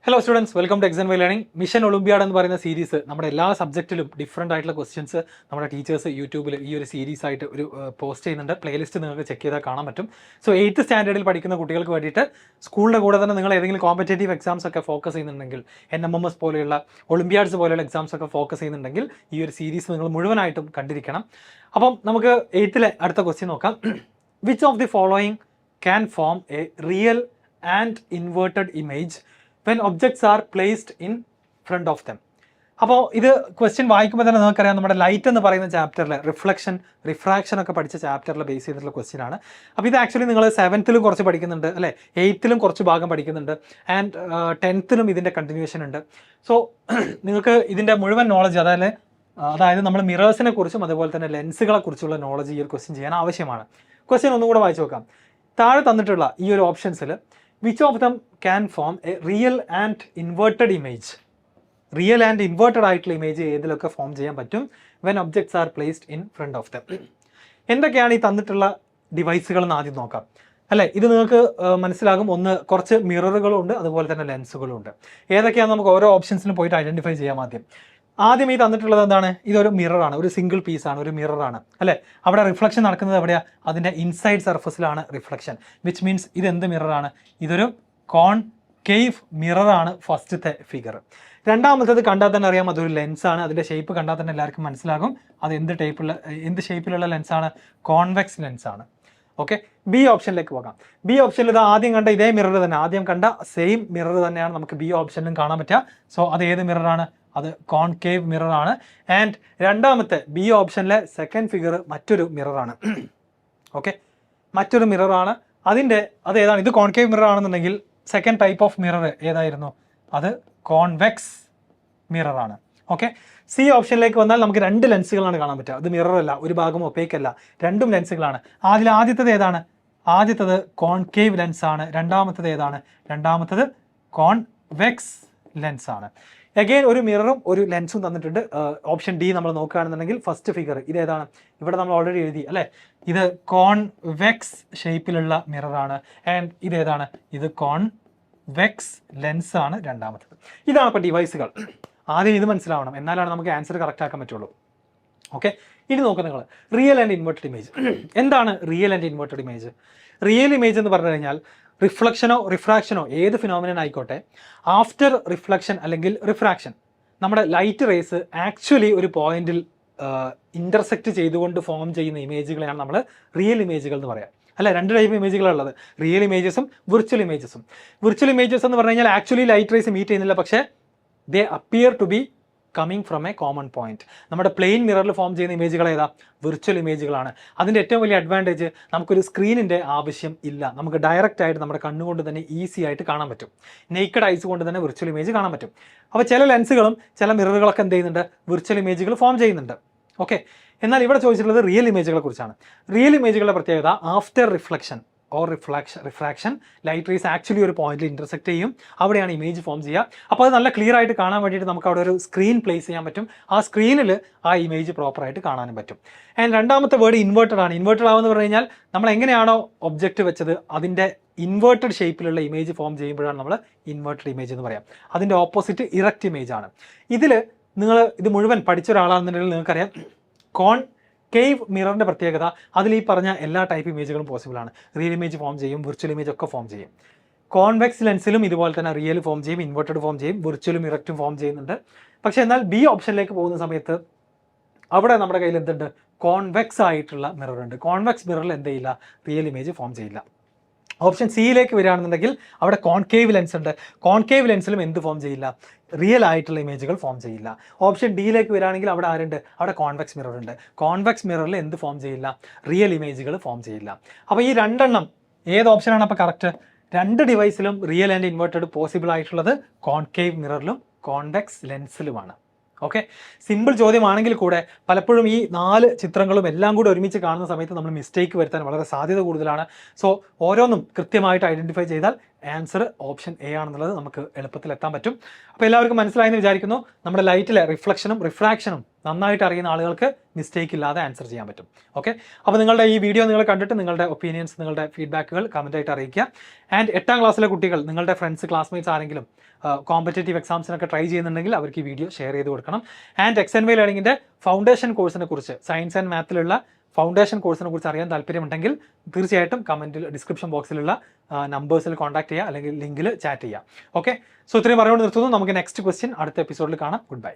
Hello students, welcome to exam വൈ learning. Mission olympiad എന്ന് പറയുന്ന സീരീസ് നമ്മുടെ എല്ലാ സബ്ജക്റ്റിലും ഡിഫറൻ്റ് ആയിട്ടുള്ള ക്വസ്റ്റ്യൻസ് നമ്മുടെ ടീച്ചേഴ്സ് യൂട്യൂബിൽ ഈ ഒരു സീരീസ് ആയിട്ട് ഒരു പോസ്റ്റ് ചെയ്യുന്നുണ്ട്. പ്ലേലിസ്റ്റ് നിങ്ങൾക്ക് ചെക്ക് ചെയ്താൽ കാണാൻ പറ്റും. സോ 8th സ്റ്റാൻഡേർഡിൽ പഠിക്കുന്ന കുട്ടികൾക്ക് വേണ്ടിയിട്ട് സ്കൂളിൻ്റെ കൂടെ തന്നെ നിങ്ങൾ ഏതെങ്കിലും കോമ്പറ്റേറ്റീവ് എക്സാംസ് ഒക്കെ ഫോക്കസ് ചെയ്യുന്നുണ്ടെങ്കിൽ, NMMS പോലെയുള്ള ഒളിമ്പ്യാഡ്സ് പോലെയുള്ള എക്സാംസ് ഒക്കെ ഫോക്കസ് ചെയ്യുന്നുണ്ടെങ്കിൽ ഈ ഒരു സീരീസ് നിങ്ങൾ മുഴുവനായിട്ടും കണ്ടിരിക്കണം. അപ്പം നമുക്ക് 8th അടുത്ത ക്വസ്റ്റ്യൻ നോക്കാം. Which of the following can form A real and inverted image when objects are placed in front of them? അപ്പോൾ ഇത് ക്വസ്റ്റ്യൻ വായിക്കുമ്പോൾ തന്നെ നമുക്കറിയാം, നമ്മുടെ ലൈറ്റ് എന്ന് പറയുന്ന ചാപ്റ്ററിൽ റിഫ്രാക്ഷൻ ഒക്കെ പഠിച്ച ചാപ്റ്ററിൽ ബേസ് ചെയ്തിട്ടുള്ള ക്വസ്റ്റ്യൻ ആണ്. അപ്പോൾ ഇത് ആക്ച്വലി നിങ്ങൾ 7th കുറച്ച് പഠിക്കുന്നുണ്ട് അല്ലേ, 8th കുറച്ച് ഭാഗം പഠിക്കുന്നുണ്ട്, ആൻഡ് 10th ഇതിൻ്റെ കണ്ടിന്യൂഷൻ ഉണ്ട്. സോ നിങ്ങൾക്ക് ഇതിൻ്റെ മുഴുവൻ നോളജ്, അതായത് നമ്മൾ മിറേഴ്സിനെ കുറിച്ചും അതുപോലെ തന്നെ ലെൻസുകളെ കുറിച്ചുള്ള നോളജ് ഈ ഒരു ക്വസ്റ്റ്യൻ ചെയ്യാൻ ആവശ്യമാണ്. ക്വസ്റ്റ്യൻ ഒന്നും കൂടെ വായിച്ചു നോക്കാം. താഴെ തന്നിട്ടുള്ള ഈ ഒരു ഓപ്ഷൻസിൽ which of them can form a real and inverted image? Real and inverted ആയിട്ടുള്ള ഇമേജ് ഏതിലൊക്കെ ഫോം ചെയ്യാൻ പറ്റും when objects are placed in front of them? എന്തൊക്കെയാണ് ഈ തന്നിട്ടുള്ള ഡിവൈസുകൾ എന്ന് ആദ്യം നോക്കാം അല്ലേ. ഇത് നിങ്ങൾക്ക് മനസ്സിലാകും. ഒന്ന്, കുറച്ച് മിററുകളും ഉണ്ട്, അതുപോലെ തന്നെ ലെൻസുകളും ഉണ്ട്. ഏതൊക്കെയാണെന്ന് നമുക്ക് ഓരോ ഓപ്ഷൻസിലും പോയിട്ട് ഐഡൻറ്റിഫൈ ചെയ്യാം. ആദ്യം ഈ തന്നിട്ടുള്ളത് എന്താണ്? ഇതൊരു മിററാണ്, ഒരു സിംഗിൾ പീസാണ്, ഒരു മിററാണ് അല്ലേ. അവിടെ റിഫ്ലക്ഷൻ നടക്കുന്നത് എവിടെയാണ്? അതിൻ്റെ ഇൻസൈഡ് സർഫസിലാണ് റിഫ്ലക്ഷൻ. വിച്ച് മീൻസ് ഇത് എന്ത് മിററാണ്? ഇതൊരു കോൺകേവ് മിററാണ് ഫസ്റ്റത്തെ ഫിഗർ. രണ്ടാമത്തേത് കണ്ടാൽ തന്നെ അറിയാം, അതൊരു ലെൻസാണ്. അതിൻ്റെ ഷേപ്പ് കണ്ടാൽ തന്നെ എല്ലാവർക്കും മനസ്സിലാകും അത് എന്ത് ഷേപ്പിലുള്ള ലെൻസാണ്? കോൺവെക്സ് ലെൻസാണ്. ഓക്കെ, ബി ഓപ്ഷനിലേക്ക് പോകാം. ബി ഓപ്ഷനിൽ ഇത് ആദ്യം കണ്ട ഇതേ മിറർ തന്നെ, ആദ്യം കണ്ട സെയിം മിറർ തന്നെയാണ് നമുക്ക് ബി ഓപ്ഷനിലും കാണാൻ പറ്റുക. സോ അത് ഏത് മിററാണ്? അത് കോൺകേവ് മിററാണ്. ആൻഡ് രണ്ടാമത്തെ ബി ഓപ്ഷനിലെ സെക്കൻഡ് ഫിഗർ മറ്റൊരു മിററാണ്. ഓക്കെ, മറ്റൊരു മിററാണ്. അത് ഏതാണ്? ഇത് കോൺകേവ് മിറർ ആണെന്നുണ്ടെങ്കിൽ സെക്കൻഡ് ടൈപ്പ് ഓഫ് മിറർ ഏതായിരുന്നു? അത് കോൺവെക്സ് മിററാണ്. ഓക്കെ, സി ഓപ്ഷനിലേക്ക് വന്നാൽ നമുക്ക് രണ്ട് ലെൻസുകളാണ് കാണാൻ പറ്റുക. അത് മിററല്ല, ഒരു ഭാഗം ഒപ്പേക്ക് അല്ല, രണ്ടും ലെൻസുകളാണ്. ആദ്യത്തേത് ഏതാണ്? ആദ്യത്തേത് കോൺകേവ് ലെൻസാണ്. രണ്ടാമത്തേത് ഏതാണ്? രണ്ടാമത്തേത് കോൺവെക്സ് ലെൻസാണ്. അഗെയിൻ ഒരു മിററും ഒരു ലെൻസും തന്നിട്ടുണ്ട്. ഓപ്ഷൻ ഡി നമ്മൾ നോക്കുകയാണെന്നുണ്ടെങ്കിൽ ഫസ്റ്റ് ഫിഗർ ഇതേതാണ്? ഇവിടെ നമ്മൾ ഓൾറെഡി എഴുതി അല്ലേ, ഇത് കോൺവെക്സ് ഷേപ്പിലുള്ള മിററാണ്. ആൻഡ് ഇതേതാണ്? ഇത് കോൺവെക്സ് ലെൻസാണ് രണ്ടാമത്തേത്. ഇതാണ് ഇപ്പോൾ ഡിവൈസുകൾ. ആദ്യം ഇത് മനസ്സിലാവണം, എന്നാലാണ് നമുക്ക് ആൻസർ കറക്റ്റ് ആക്കാൻ പറ്റുള്ളൂ. ഓക്കെ, ഇനി നോക്കുക നിങ്ങൾ റിയൽ ആൻഡ് ഇൻവേർട്ടഡ് ഇമേജ്. എന്താണ് real and inverted image? Real image എന്ന് പറഞ്ഞു കഴിഞ്ഞാൽ റിഫ്ലക്ഷനോ റിഫ്രാക്ഷനോ ഏത് ഫിനോമിനൻ ആയിക്കോട്ടെ, ആഫ്റ്റർ റിഫ്ലക്ഷൻ അല്ലെങ്കിൽ റിഫ്രാക്ഷൻ നമ്മുടെ ലൈറ്റ് റേസ് ആക്ച്വലി ഒരു പോയിന്റിൽ ഇൻ്റർസെക്റ്റ് ചെയ്തുകൊണ്ട് ഫോം ചെയ്യുന്ന ഇമേജുകളെയാണ് നമ്മൾ റിയൽ ഇമേജുകൾ എന്ന് പറയാം. അല്ല, രണ്ട് ടൈപ്പ് ഇമേജുകളുള്ളത്, റിയൽ ഇമേജസും വിർച്വൽ ഇമേജസും. വിർച്വൽ ഇമേജസ് എന്ന് പറഞ്ഞു കഴിഞ്ഞാൽ ആക്ച്വലി ലൈറ്റ് റേസ് മീറ്റ് ചെയ്യുന്നില്ല, പക്ഷേ they appear to be coming from a common point. നമ്മുടെ പ്ലെയിൻ മിററിൽ ഫോം ചെയ്യുന്ന ഇമേജുകൾ ഏതാ? വിർച്വൽ ഇമേജുകളാണ്. അതിൻ്റെ ഏറ്റവും വലിയ അഡ്വാൻറ്റേജ്, നമുക്കൊരു സ്ക്രീനിൻ്റെ ആവശ്യം ഇല്ല. നമുക്ക് ഡയറക്റ്റ് ആയിട്ട് നമ്മുടെ കണ്ണുകൊണ്ട് തന്നെ ഈസി ആയിട്ട് കാണാൻ പറ്റും. നെയ്ക്കഡ് ഐസ് കൊണ്ട് തന്നെ വിർച്വൽ ഇമേജ് കാണാൻ പറ്റും. അപ്പോൾ ചില ലെൻസുകളും ചില മിററുകളൊക്കെ എന്ത് ചെയ്യുന്നുണ്ട്? വിർച്വൽ ഇമേജുകൾ ഫോം ചെയ്യുന്നുണ്ട്. ഓക്കെ, എന്നാൽ ഇവിടെ ചോദിച്ചിട്ടുള്ളത് റിയൽ ഇമേജുകളെ കുറിച്ചാണ്. റിയൽ ഇമേജുകളുടെ പ്രത്യേകത, after reflection or refraction light rays actually ഒരു പോയിന്റിൽ ഇൻ്റർസെക്റ്റ് ചെയ്യും, അവിടെയാണ് ഇമേജ് ഫോം ചെയ്യുക. അപ്പോൾ അത് നല്ല ക്ലിയർ ആയിട്ട് കാണാൻ വേണ്ടിയിട്ട് നമുക്ക് അവിടെ ഒരു സ്ക്രീൻ പ്ലേസ് ചെയ്യാൻ പറ്റും. ആ സ്ക്രീനിൽ ആ ഇമേജ് പ്രോപ്പറായിട്ട് കാണാനും പറ്റും. ആൻഡ് രണ്ടാമത്തെ വേർഡ് ഇൻവേർട്ടഡ് ആണ്. ഇൻവേർട്ടഡ് ആവെന്ന് പറഞ്ഞു കഴിഞ്ഞാൽ നമ്മൾ എങ്ങനെയാണോ ഒബ്ജക്റ്റ് വെച്ചത് അതിൻ്റെ ഇൻവേർട്ടഡ് ഷേപ്പിലുള്ള ഇമേജ് ഫോം ചെയ്യുമ്പോഴാണ് നമ്മൾ ഇൻവേർട്ടഡ് ഇമേജ് എന്ന് പറയാം. അതിൻ്റെ ഓപ്പോസിറ്റ് ഇറക്റ്റ് ഇമേജ് ആണ്. നിങ്ങൾ ഇത് മുഴുവൻ പഠിച്ച ഒരാളാണെന്നുണ്ടെങ്കിൽ നിങ്ങൾക്കറിയാം, കേവ് മിററിൻ്റെ പ്രത്യേകത, അതിൽ ഈ പറഞ്ഞ എല്ലാ ടൈപ്പ് ഇമേജുകളും പോസിബിൾ ആണ്. റിയൽ ഇമേജ് ഫോം ചെയ്യും, വിർച്വൽ ഇമേജ് ഒക്കെ ഫോം ചെയ്യും. കോൺവെക്സ് ലെൻസിലും ഇതുപോലെ തന്നെ റിയൽ ഫോം ചെയ്യും, ഇൻവേർട്ടഡ് ഫോം ചെയ്യും, വിർച്വലും ഇറക്റ്റും ഫോം ചെയ്യുന്നുണ്ട്. പക്ഷേ എന്നാൽ ബി ഓപ്ഷനിലേക്ക് പോകുന്ന സമയത്ത് അവിടെ നമ്മുടെ കയ്യിൽ എന്തുണ്ട്? കോൺവെക്സ് ആയിട്ടുള്ള മിറർ ഉണ്ട്. കോൺവെക്സ് മിററിൽ എന്ത് ചെയ്യില്ല? റിയൽ ഇമേജ് ഫോം ചെയ്യില്ല. ഓപ്ഷൻ സിയിലേക്ക് വരികയാണെന്നുണ്ടെങ്കിൽ അവിടെ കോൺകേവ് ലെൻസ് ഉണ്ട്. കോൺകേവ് ലെൻസിലും എന്ത് ഫോം ചെയ്യില്ല? റിയൽ ആയിട്ടുള്ള ഇമേജുകൾ ഫോം ചെയ്യില്ല. ഓപ്ഷൻ ഡിയിലേക്ക് വരികയാണെങ്കിൽ അവിടെ ആരുണ്ട്? അവിടെ കോൺവെക്സ് മിറർ ഉണ്ട്. കോൺവെക്സ് മിററിൽ എന്ത് ഫോം ചെയ്യില്ല? റിയൽ ഇമേജുകൾ ഫോം ചെയ്യില്ല. അപ്പോൾ ഈ രണ്ടെണ്ണം ഏത് ഓപ്ഷനാണ് അപ്പോൾ കറക്റ്റ്? രണ്ട് ഡിവൈസിലും റിയൽ ആൻഡ് ഇൻവേർട്ടഡ് പോസിബിൾ ആയിട്ടുള്ളത് കോൺകേവ് മിററിലും കോൺവെക്സ് ലെൻസിലുമാണ്. ഓക്കെ, സിമ്പിൾ ചോദ്യമാണെങ്കിൽ കൂടെ പലപ്പോഴും ഈ 4 ചിത്രങ്ങളും എല്ലാം കൂടി ഒരുമിച്ച് കാണുന്ന സമയത്ത് നമ്മൾ മിസ്റ്റേക്ക് വരുത്താൻ വളരെ സാധ്യത കൂടുതലാണ്. സോ ഓരോന്നും കൃത്യമായിട്ട് ഐഡൻറ്റിഫൈ ചെയ്താൽ ആൻസർ ഓപ്ഷൻ എ ആണെന്നുള്ളത് നമുക്ക് എളുപ്പത്തിൽ എത്താൻ പറ്റും. അപ്പോൾ എല്ലാവർക്കും മനസ്സിലായെന്ന് വിചാരിക്കുന്നു. നമ്മുടെ ലൈറ്റിലെ റിഫ്ലക്ഷനും റിഫ്രാക്ഷനും നന്നായിട്ട് അറിയുന്ന ആളുകൾക്ക് മിസ്റ്റേക്ക് ഇല്ലാതെ ആൻസർ ചെയ്യാൻ പറ്റും. ഓക്കെ, അപ്പോൾ നിങ്ങളുടെ ഈ വീഡിയോ നിങ്ങൾ കണ്ടിട്ട് നിങ്ങളുടെ ഒപ്പീനിയൻസ്, നിങ്ങളുടെ ഫീഡ്ബാക്കുകൾ കമൻറ്റായിട്ട് അറിയിക്കുക. ആൻഡ് 8ാം ക്ലാസ്സിലെ കുട്ടികൾ, നിങ്ങളുടെ ഫ്രണ്ട്സ്, ക്ലാസ്മേറ്റ്സ് ആരെങ്കിലും കോമ്പറ്റേറ്റീവ് എക്സാംസിനൊക്കെ ട്രൈ ചെയ്യുന്നുണ്ടെങ്കിൽ അവർക്ക് ഈ വീഡിയോ ഷെയർ ചെയ്ത് കൊടുക്കണം. ആൻഡ് XNY ലേണിങ്ങിൻ്റെ ഫൗണ്ടേഷൻ കോഴ്സിനെ കുറിച്ച്, സയൻസ് ആൻഡ് മാത്തിലുള്ള ഫൗണ്ടേഷൻ കോഴ്സിനെ കുറിച്ച് അറിയാൻ താല്പര്യമുണ്ടെങ്കിൽ തീർച്ചയായിട്ടും കമൻറ്റിൽ, ഡിസ്ക്രിപ്ഷൻ ബോക്സിലുള്ള നമ്പേഴ്സിൽ കോൺടാക്ട് ചെയ്യുക, അല്ലെങ്കിൽ ലിങ്കിൽ ചാറ്റ് ചെയ്യുക. ഓക്കെ, സോ ഇത്രയും പറഞ്ഞുകൊണ്ട് നിർത്തുന്നു. നമുക്ക് നെക്സ്റ്റ് ക്വസ്റ്റ്യൻ അടുത്ത എപ്പിസോഡിൽ കാണാം. Good bye.